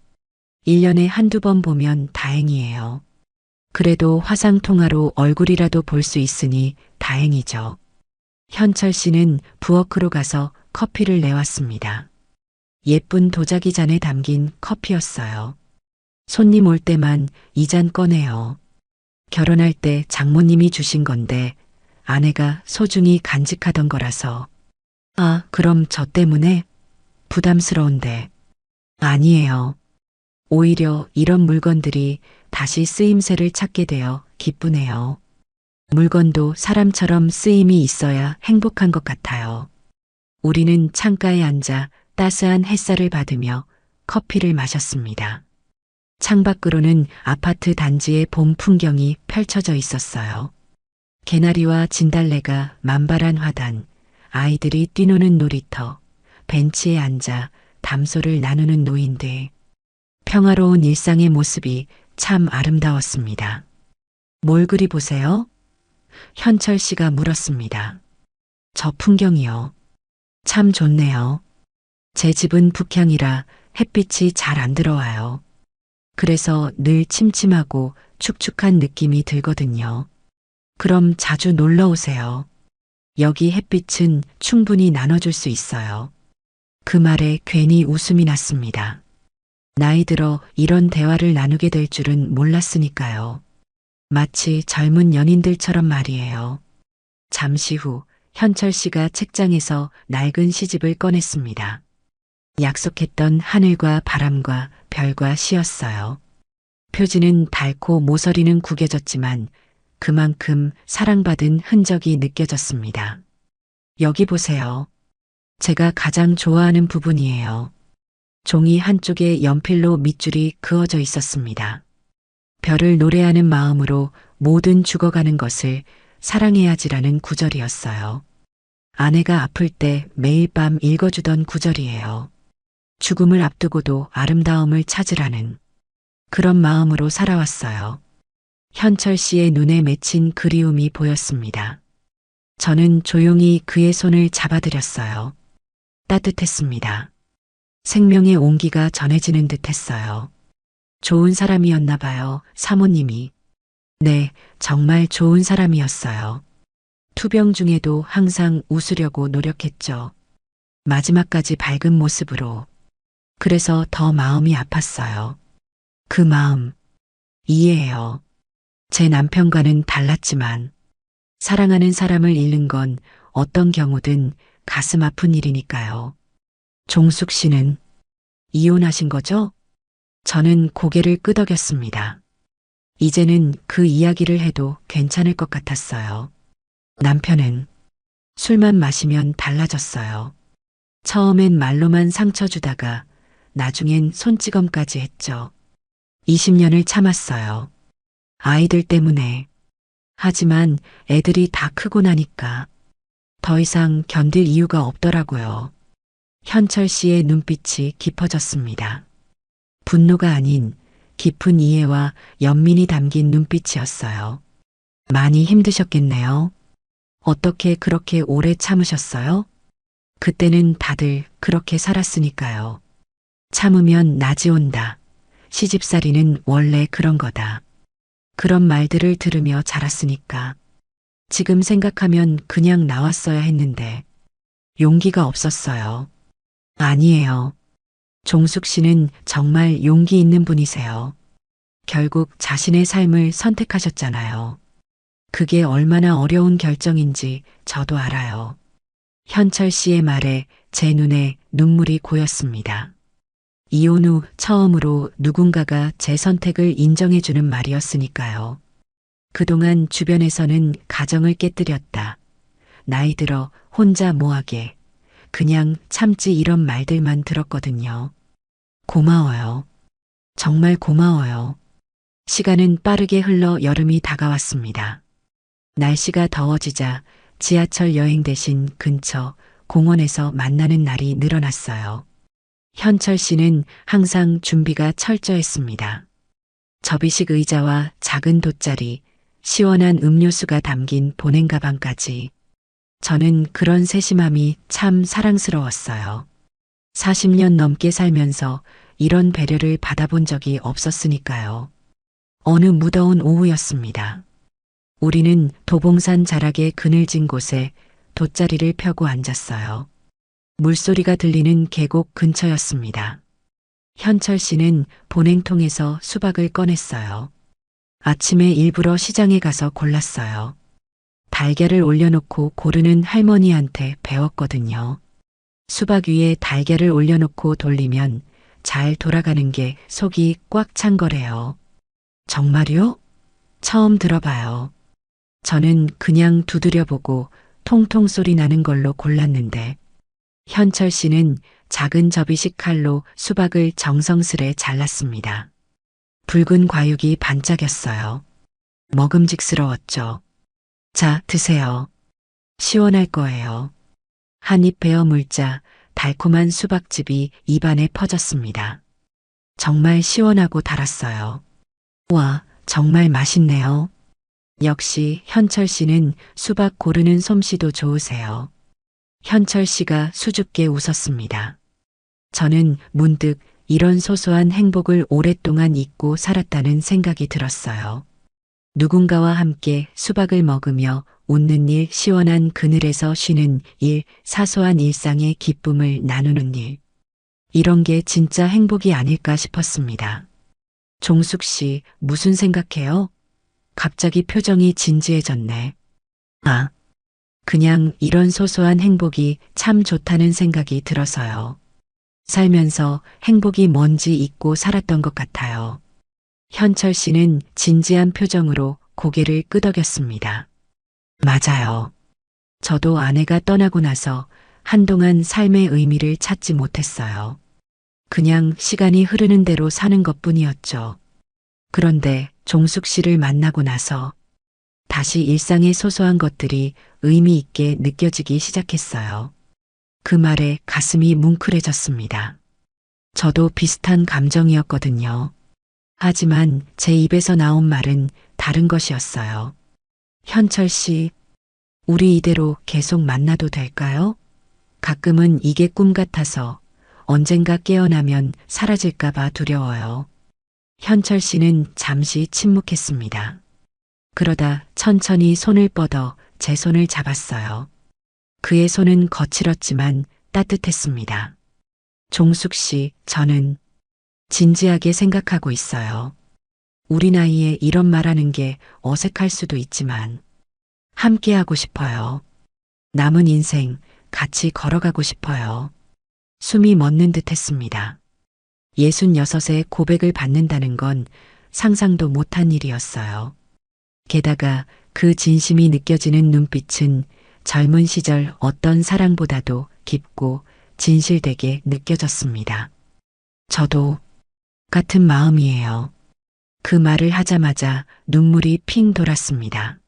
1년에 한두 번 보면 다행이에요. 그래도 화상통화로 얼굴이라도 볼 수 있으니 다행이죠. 현철 씨는 부엌으로 가서 커피를 내왔습니다. 예쁜 도자기 잔에 담긴 커피였어요. 손님 올 때만 이 잔 꺼내요. 결혼할 때 장모님이 주신 건데 아내가 소중히 간직하던 거라서. 아, 그럼 저 때문에? 부담스러운데. 아니에요. 오히려 이런 물건들이 다시 쓰임새를 찾게 되어 기쁘네요. 물건도 사람처럼 쓰임이 있어야 행복한 것 같아요. 우리는 창가에 앉아 따스한 햇살을 받으며 커피를 마셨습니다. 창밖으로는 아파트 단지의 봄 풍경이 펼쳐져 있었어요. 개나리와 진달래가 만발한 화단, 아이들이 뛰노는 놀이터, 벤치에 앉아 담소를 나누는 노인들. 평화로운 일상의 모습이 참 아름다웠습니다. 뭘 그리 보세요? 현철 씨가 물었습니다. 저 풍경이요. 참 좋네요. 제 집은 북향이라 햇빛이 잘 안 들어와요. 그래서 늘 침침하고 축축한 느낌이 들거든요. 그럼 자주 놀러 오세요. 여기 햇빛은 충분히 나눠줄 수 있어요. 그 말에 괜히 웃음이 났습니다. 나이 들어 이런 대화를 나누게 될 줄은 몰랐으니까요. 마치 젊은 연인들처럼 말이에요. 잠시 후 현철 씨가 책장에서 낡은 시집을 꺼냈습니다. 약속했던 하늘과 바람과 별과 시였어요. 표지는 닳고 모서리는 구겨졌지만 그만큼 사랑받은 흔적이 느껴졌습니다. 여기 보세요. 제가 가장 좋아하는 부분이에요. 종이 한쪽에 연필로 밑줄이 그어져 있었습니다. 별을 노래하는 마음으로 모든 죽어가는 것을 사랑해야지라는 구절이었어요. 아내가 아플 때 매일 밤 읽어주던 구절이에요. 죽음을 앞두고도 아름다움을 찾으라는 그런 마음으로 살아왔어요. 현철 씨의 눈에 맺힌 그리움이 보였습니다. 저는 조용히 그의 손을 잡아드렸어요. 따뜻했습니다. 생명의 온기가 전해지는 듯 했어요. 좋은 사람이었나 봐요, 사모님이. 네, 정말 좋은 사람이었어요. 투병 중에도 항상 웃으려고 노력했죠. 마지막까지 밝은 모습으로. 그래서 더 마음이 아팠어요. 그 마음, 이해해요. 제 남편과는 달랐지만, 사랑하는 사람을 잃는 건 어떤 경우든 가슴 아픈 일이니까요. 종숙 씨는 이혼하신 거죠? 저는 고개를 끄덕였습니다. 이제는 그 이야기를 해도 괜찮을 것 같았어요. 남편은 술만 마시면 달라졌어요. 처음엔 말로만 상처 주다가 나중엔 손찌검까지 했죠. 20년을 참았어요. 아이들 때문에. 하지만 애들이 다 크고 나니까 더 이상 견딜 이유가 없더라고요. 현철 씨의 눈빛이 깊어졌습니다. 분노가 아닌 깊은 이해와 연민이 담긴 눈빛이었어요. 많이 힘드셨겠네요. 어떻게 그렇게 오래 참으셨어요? 그때는 다들 그렇게 살았으니까요. 참으면 낮이 온다. 시집살이는 원래 그런 거다. 그런 말들을 들으며 자랐으니까. 지금 생각하면 그냥 나왔어야 했는데 용기가 없었어요. 아니에요. 종숙 씨는 정말 용기 있는 분이세요. 결국 자신의 삶을 선택하셨잖아요. 그게 얼마나 어려운 결정인지 저도 알아요. 현철 씨의 말에 제 눈에 눈물이 고였습니다. 이혼 후 처음으로 누군가가 제 선택을 인정해주는 말이었으니까요. 그동안 주변에서는 가정을 깨뜨렸다. 나이 들어 혼자 뭐하게. 그냥 참지 이런 말들만 들었거든요. 고마워요. 정말 고마워요. 시간은 빠르게 흘러 여름이 다가왔습니다. 날씨가 더워지자 지하철 여행 대신 근처 공원에서 만나는 날이 늘어났어요. 현철 씨는 항상 준비가 철저했습니다. 접이식 의자와 작은 돗자리, 시원한 음료수가 담긴 보냉 가방까지. 저는 그런 세심함이 참 사랑스러웠어요. 40년 넘게 살면서 이런 배려를 받아본 적이 없었으니까요. 어느 무더운 오후였습니다. 우리는 도봉산 자락의 그늘진 곳에 돗자리를 펴고 앉았어요. 물소리가 들리는 계곡 근처였습니다. 현철 씨는 보냉통에서 수박을 꺼냈어요. 아침에 일부러 시장에 가서 골랐어요. 달걀을 올려놓고 고르는 할머니한테 배웠거든요. 수박 위에 달걀을 올려놓고 돌리면 잘 돌아가는 게 속이 꽉 찬 거래요. 정말요? 처음 들어봐요. 저는 그냥 두드려보고 통통 소리 나는 걸로 골랐는데 현철 씨는 작은 접이식 칼로 수박을 정성스레 잘랐습니다. 붉은 과육이 반짝였어요. 먹음직스러웠죠. 자, 드세요. 시원할 거예요. 한 입 베어 물자 달콤한 수박즙이 입안에 퍼졌습니다. 정말 시원하고 달았어요. 와, 정말 맛있네요. 역시 현철 씨는 수박 고르는 솜씨도 좋으세요. 현철 씨가 수줍게 웃었습니다. 저는 문득 이런 소소한 행복을 오랫동안 잊고 살았다는 생각이 들었어요. 누군가와 함께 수박을 먹으며 웃는 일, 시원한 그늘에서 쉬는 일, 사소한 일상의 기쁨을 나누는 일. 이런 게 진짜 행복이 아닐까 싶었습니다. 종숙 씨, 무슨 생각해요? 갑자기 표정이 진지해졌네. 아, 그냥 이런 소소한 행복이 참 좋다는 생각이 들어서요. 살면서 행복이 뭔지 잊고 살았던 것 같아요. 현철 씨는 진지한 표정으로 고개를 끄덕였습니다. 맞아요. 저도 아내가 떠나고 나서 한동안 삶의 의미를 찾지 못했어요. 그냥 시간이 흐르는 대로 사는 것뿐이었죠. 그런데 종숙 씨를 만나고 나서 다시 일상의 소소한 것들이 의미 있게 느껴지기 시작했어요. 그 말에 가슴이 뭉클해졌습니다. 저도 비슷한 감정이었거든요. 하지만 제 입에서 나온 말은 다른 것이었어요. 현철 씨, 우리 이대로 계속 만나도 될까요? 가끔은 이게 꿈 같아서 언젠가 깨어나면 사라질까봐 두려워요. 현철 씨는 잠시 침묵했습니다. 그러다 천천히 손을 뻗어 제 손을 잡았어요. 그의 손은 거칠었지만 따뜻했습니다. 종숙 씨, 저는 진지하게 생각하고 있어요. 우리 나이에 이런 말하는 게 어색할 수도 있지만 함께하고 싶어요. 남은 인생 같이 걸어가고 싶어요. 숨이 멎는 듯 했습니다. 66에 고백을 받는다는 건 상상도 못한 일이었어요. 게다가 그 진심이 느껴지는 눈빛은 젊은 시절 어떤 사랑보다도 깊고 진실되게 느껴졌습니다. 저도 같은 마음이에요. 그 말을 하자마자 눈물이 핑 돌았습니다.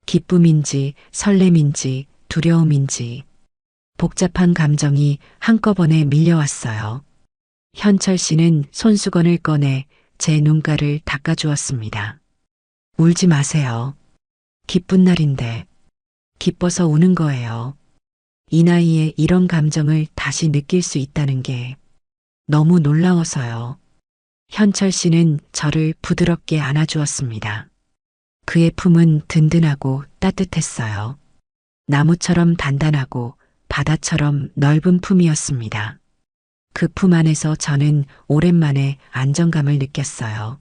기쁨인지 설렘인지 두려움인지 복잡한 감정이 한꺼번에 밀려왔어요. 현철 씨는 손수건을 꺼내 제 눈가를 닦아주었습니다. 울지 마세요. 기쁜 날인데 기뻐서 우는 거예요. 이 나이에 이런 감정을 다시 느낄 수 있다는 게 너무 놀라워서요. 현철 씨는 저를 부드럽게 안아주었습니다. 그의 품은 든든하고 따뜻했어요. 나무처럼 단단하고 바다처럼 넓은 품이었습니다. 그 품 안에서 저는 오랜만에 안정감을 느꼈어요.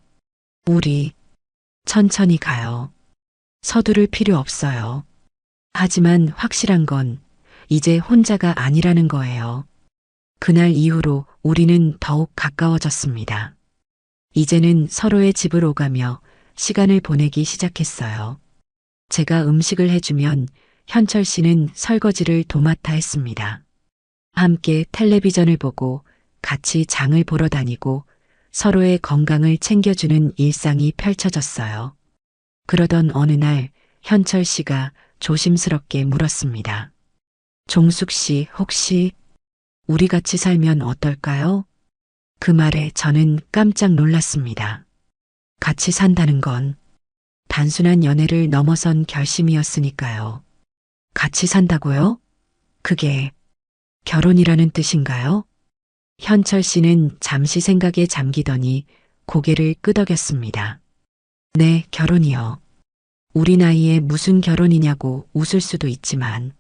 우리 천천히 가요. 서두를 필요 없어요. 하지만 확실한 건 이제 혼자가 아니라는 거예요. 그날 이후로 우리는 더욱 가까워졌습니다. 이제는 서로의 집을 오가며 시간을 보내기 시작했어요. 제가 음식을 해주면 현철 씨는 설거지를 도맡아 했습니다. 함께 텔레비전을 보고 같이 장을 보러 다니고 서로의 건강을 챙겨주는 일상이 펼쳐졌어요. 그러던 어느 날 현철 씨가 조심스럽게 물었습니다. 종숙 씨, 혹시 우리 같이 살면 어떨까요? 그 말에 저는 깜짝 놀랐습니다. 같이 산다는 건 단순한 연애를 넘어선 결심이었으니까요. 같이 산다고요? 그게 결혼이라는 뜻인가요? 현철 씨는 잠시 생각에 잠기더니 고개를 끄덕였습니다. 네, 결혼이요. 우리 나이에 무슨 결혼이냐고 웃을 수도 있지만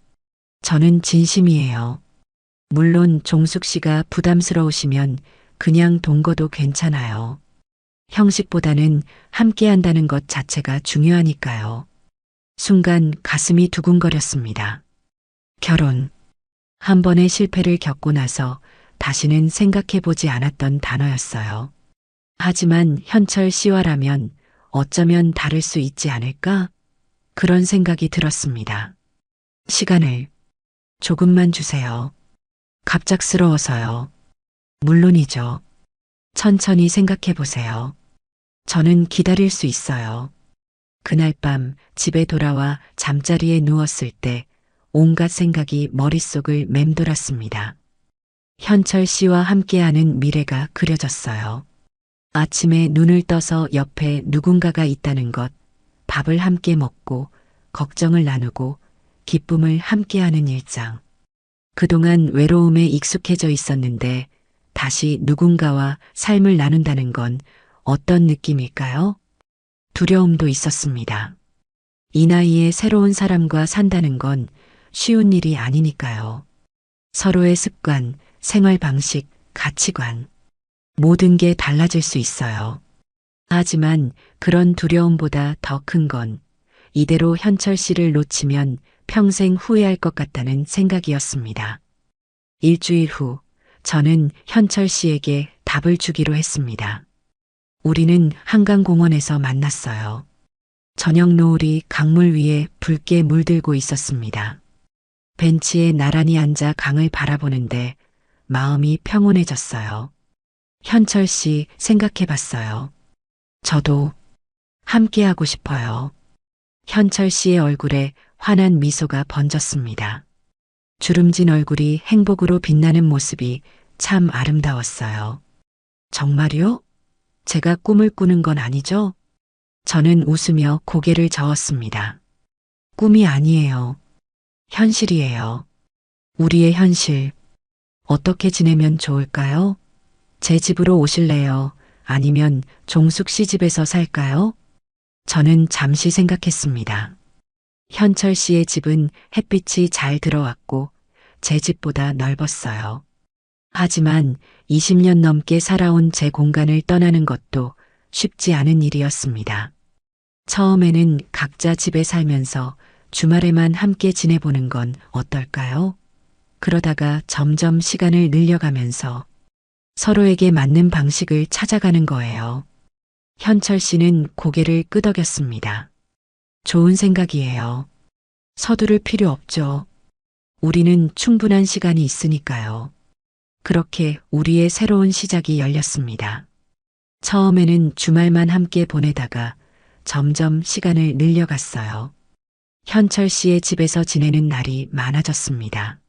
저는 진심이에요. 물론 종숙 씨가 부담스러우시면 그냥 동거도 괜찮아요. 형식보다는 함께 한다는 것 자체가 중요하니까요. 순간 가슴이 두근거렸습니다. 결혼. 한 번의 실패를 겪고 나서 다시는 생각해보지 않았던 단어였어요. 하지만 현철 씨와라면 어쩌면 다를 수 있지 않을까? 그런 생각이 들었습니다. 시간을 조금만 주세요. 갑작스러워서요. 물론이죠. 천천히 생각해 보세요. 저는 기다릴 수 있어요. 그날 밤 집에 돌아와 잠자리에 누웠을 때 온갖 생각이 머릿속을 맴돌았습니다. 현철 씨와 함께하는 미래가 그려졌어요. 아침에 눈을 떠서 옆에 누군가가 있다는 것, 밥을 함께 먹고, 걱정을 나누고, 기쁨을 함께하는 일상. 그동안 외로움에 익숙해져 있었는데, 다시 누군가와 삶을 나눈다는 건 어떤 느낌일까요? 두려움도 있었습니다. 이 나이에 새로운 사람과 산다는 건 쉬운 일이 아니니까요. 서로의 습관, 생활 방식, 가치관, 모든 게 달라질 수 있어요. 하지만 그런 두려움보다 더 큰 건 이대로 현철 씨를 놓치면 평생 후회할 것 같다는 생각이었습니다. 일주일 후, 저는 현철 씨에게 답을 주기로 했습니다. 우리는 한강공원에서 만났어요. 저녁 노을이 강물 위에 붉게 물들고 있었습니다. 벤치에 나란히 앉아 강을 바라보는데 마음이 평온해졌어요. 현철 씨 생각해 봤어요. 저도 함께하고 싶어요. 현철 씨의 얼굴에 환한 미소가 번졌습니다. 주름진 얼굴이 행복으로 빛나는 모습이 참 아름다웠어요. 정말요? 제가 꿈을 꾸는 건 아니죠? 저는 웃으며 고개를 저었습니다. 꿈이 아니에요. 현실이에요. 우리의 현실. 어떻게 지내면 좋을까요? 제 집으로 오실래요? 아니면 종숙 씨 집에서 살까요? 저는 잠시 생각했습니다. 현철 씨의 집은 햇빛이 잘 들어왔고 제 집보다 넓었어요. 하지만 20년 넘게 살아온 제 공간을 떠나는 것도 쉽지 않은 일이었습니다. 처음에는 각자 집에 살면서 주말에만 함께 지내보는 건 어떨까요? 그러다가 점점 시간을 늘려가면서 서로에게 맞는 방식을 찾아가는 거예요. 현철 씨는 고개를 끄덕였습니다. 좋은 생각이에요. 서두를 필요 없죠. 우리는 충분한 시간이 있으니까요. 그렇게 우리의 새로운 시작이 열렸습니다. 처음에는 주말만 함께 보내다가 점점 시간을 늘려갔어요. 현철 씨의 집에서 지내는 날이 많아졌습니다.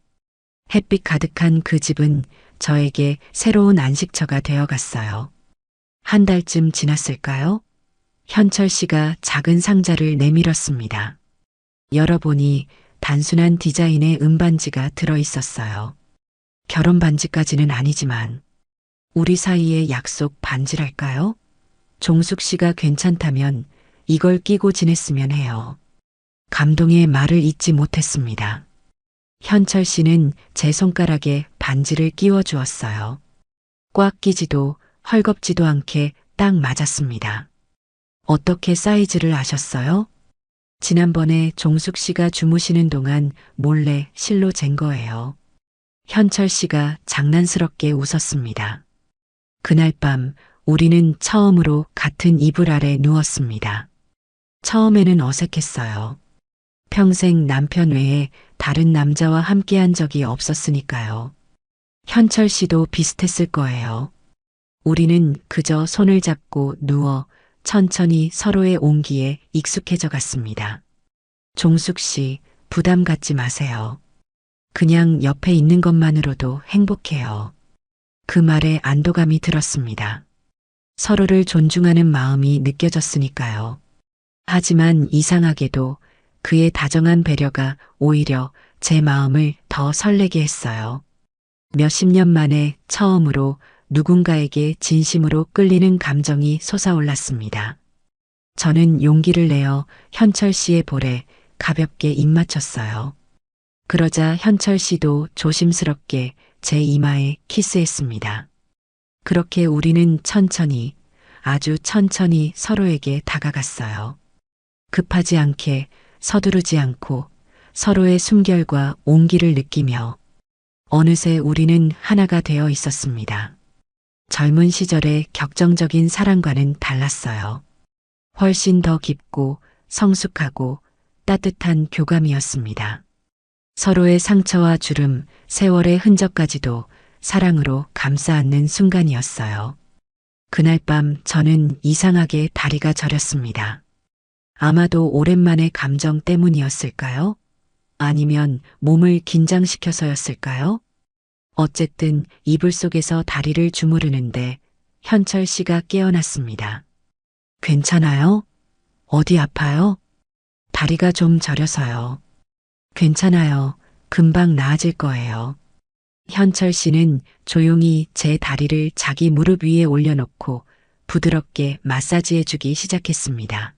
햇빛 가득한 그 집은 저에게 새로운 안식처가 되어갔어요. 한 달쯤 지났을까요? 현철 씨가 작은 상자를 내밀었습니다. 열어보니 단순한 디자인의 은반지가 들어 있었어요. 결혼 반지까지는 아니지만 우리 사이의 약속 반지랄까요? 종숙 씨가 괜찮다면 이걸 끼고 지냈으면 해요. 감동의 말을 잇지 못했습니다. 현철 씨는 제 손가락에 반지를 끼워 주었어요. 꽉 끼지도 헐겁지도 않게 딱 맞았습니다. 어떻게 사이즈를 아셨어요? 지난번에 종숙 씨가 주무시는 동안 몰래 실로 잰 거예요. 현철 씨가 장난스럽게 웃었습니다. 그날 밤 우리는 처음으로 같은 이불 아래 누웠습니다. 처음에는 어색했어요. 평생 남편 외에 다른 남자와 함께한 적이 없었으니까요. 현철 씨도 비슷했을 거예요. 우리는 그저 손을 잡고 누워 천천히 서로의 온기에 익숙해져 갔습니다. 종숙 씨, 부담 갖지 마세요. 그냥 옆에 있는 것만으로도 행복해요. 그 말에 안도감이 들었습니다. 서로를 존중하는 마음이 느껴졌으니까요. 하지만 이상하게도 그의 다정한 배려가 오히려 제 마음을 더 설레게 했어요. 몇십 년 만에 처음으로 누군가에게 진심으로 끌리는 감정이 솟아올랐습니다. 저는 용기를 내어 현철 씨의 볼에 가볍게 입 맞췄어요. 그러자 현철 씨도 조심스럽게 제 이마에 키스했습니다. 그렇게 우리는 천천히, 아주 천천히 서로에게 다가갔어요. 급하지 않게, 서두르지 않고 서로의 숨결과 온기를 느끼며 어느새 우리는 하나가 되어 있었습니다. 젊은 시절의 격정적인 사랑과는 달랐어요. 훨씬 더 깊고 성숙하고 따뜻한 교감이었습니다. 서로의 상처와 주름, 세월의 흔적까지도 사랑으로 감싸 안는 순간이었어요. 그날 밤 저는 이상하게 다리가 저렸습니다. 아마도 오랜만의 감정 때문이었을까요? 아니면 몸을 긴장시켜서였을까요? 어쨌든 이불 속에서 다리를 주무르는데 현철 씨가 깨어났습니다. 괜찮아요? 어디 아파요? 다리가 좀 저려서요. 괜찮아요. 금방 나아질 거예요. 현철 씨는 조용히 제 다리를 자기 무릎 위에 올려놓고 부드럽게 마사지해주기 시작했습니다.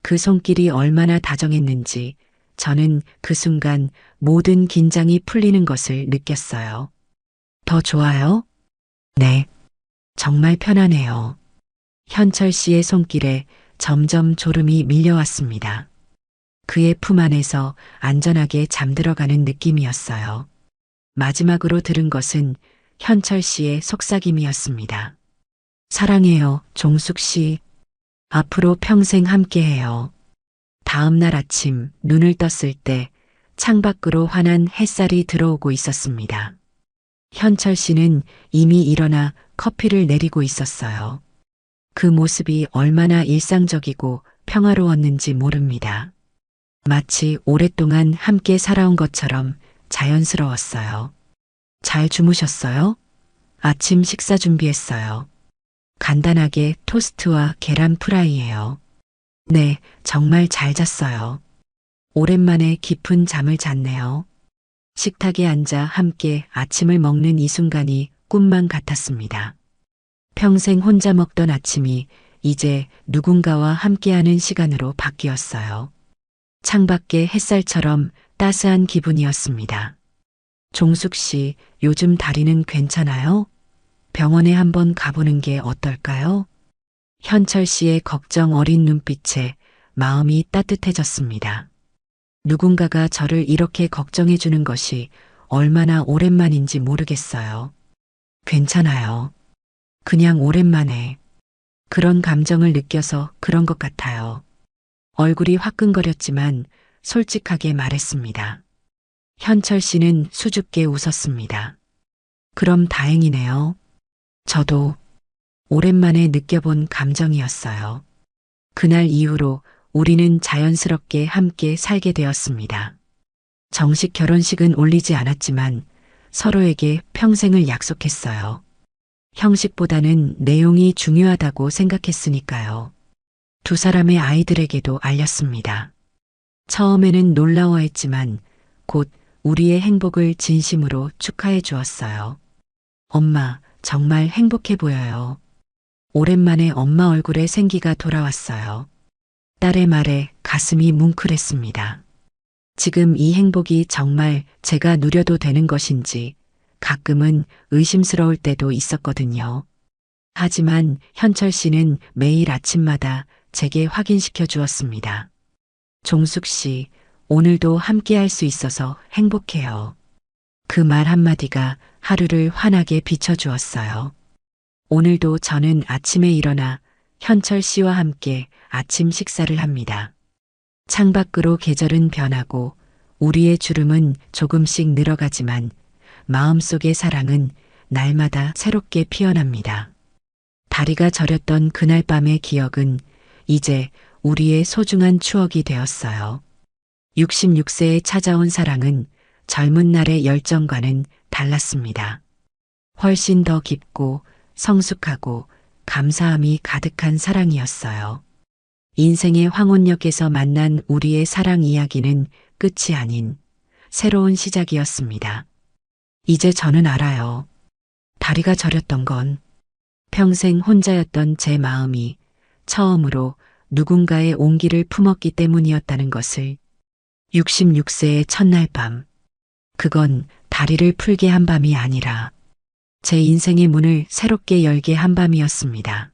그 손길이 얼마나 다정했는지 저는 그 순간 모든 긴장이 풀리는 것을 느꼈어요. 더 좋아요? 네. 정말 편하네요. 현철 씨의 손길에 점점 졸음이 밀려왔습니다. 그의 품 안에서 안전하게 잠들어가는 느낌이었어요. 마지막으로 들은 것은 현철 씨의 속삭임이었습니다. 사랑해요, 종숙 씨. 앞으로 평생 함께해요. 다음 날 아침 눈을 떴을 때 창밖으로 환한 햇살이 들어오고 있었습니다. 현철 씨는 이미 일어나 커피를 내리고 있었어요. 그 모습이 얼마나 일상적이고 평화로웠는지 모릅니다. 마치 오랫동안 함께 살아온 것처럼 자연스러웠어요. 잘 주무셨어요? 아침 식사 준비했어요. 간단하게 토스트와 계란 프라이예요. 네, 정말 잘 잤어요. 오랜만에 깊은 잠을 잤네요. 식탁에 앉아 함께 아침을 먹는 이 순간이 꿈만 같았습니다. 평생 혼자 먹던 아침이 이제 누군가와 함께하는 시간으로 바뀌었어요. 창밖의 햇살처럼 따스한 기분이었습니다. 종숙 씨, 요즘 다리는 괜찮아요? 병원에 한번 가보는 게 어떨까요? 현철 씨의 걱정 어린 눈빛에 마음이 따뜻해졌습니다. 누군가가 저를 이렇게 걱정해 주는 것이 얼마나 오랜만인지 모르겠어요. 괜찮아요. 그냥 오랜만에 그런 감정을 느껴서 그런 것 같아요. 얼굴이 화끈거렸지만 솔직하게 말했습니다. 현철 씨는 수줍게 웃었습니다. 그럼 다행이네요. 저도 오랜만에 느껴본 감정이었어요. 그날 이후로 우리는 자연스럽게 함께 살게 되었습니다. 정식 결혼식은 올리지 않았지만 서로에게 평생을 약속했어요. 형식보다는 내용이 중요하다고 생각했으니까요. 두 사람의 아이들에게도 알렸습니다. 처음에는 놀라워했지만 곧 우리의 행복을 진심으로 축하해 주었어요. 엄마, 정말 행복해 보여요. 오랜만에 엄마 얼굴에 생기가 돌아왔어요. 딸의 말에 가슴이 뭉클했습니다. 지금 이 행복이 정말 제가 누려도 되는 것인지 가끔은 의심스러울 때도 있었거든요. 하지만 현철 씨는 매일 아침마다 제게 확인시켜 주었습니다. 종숙 씨, 오늘도 함께 할 수 있어서 행복해요. 그 말 한마디가 하루를 환하게 비춰주었어요. 오늘도 저는 아침에 일어나 현철 씨와 함께 아침 식사를 합니다. 창밖으로 계절은 변하고 우리의 주름은 조금씩 늘어가지만 마음속의 사랑은 날마다 새롭게 피어납니다. 다리가 저렸던 그날 밤의 기억은 이제 우리의 소중한 추억이 되었어요. 66세에 찾아온 사랑은 젊은 날의 열정과는 달랐습니다. 훨씬 더 깊고 성숙하고 감사함이 가득한 사랑이었어요. 인생의 황혼역에서 만난 우리의 사랑 이야기는 끝이 아닌 새로운 시작이었습니다. 이제 저는 알아요. 다리가 저렸던 건 평생 혼자였던 제 마음이 처음으로 누군가의 온기를 품었기 때문이었다는 것을. 66세의 첫날 밤. 그건 다리를 풀게 한 밤이 아니라 제 인생의 문을 새롭게 열게 한 밤이었습니다.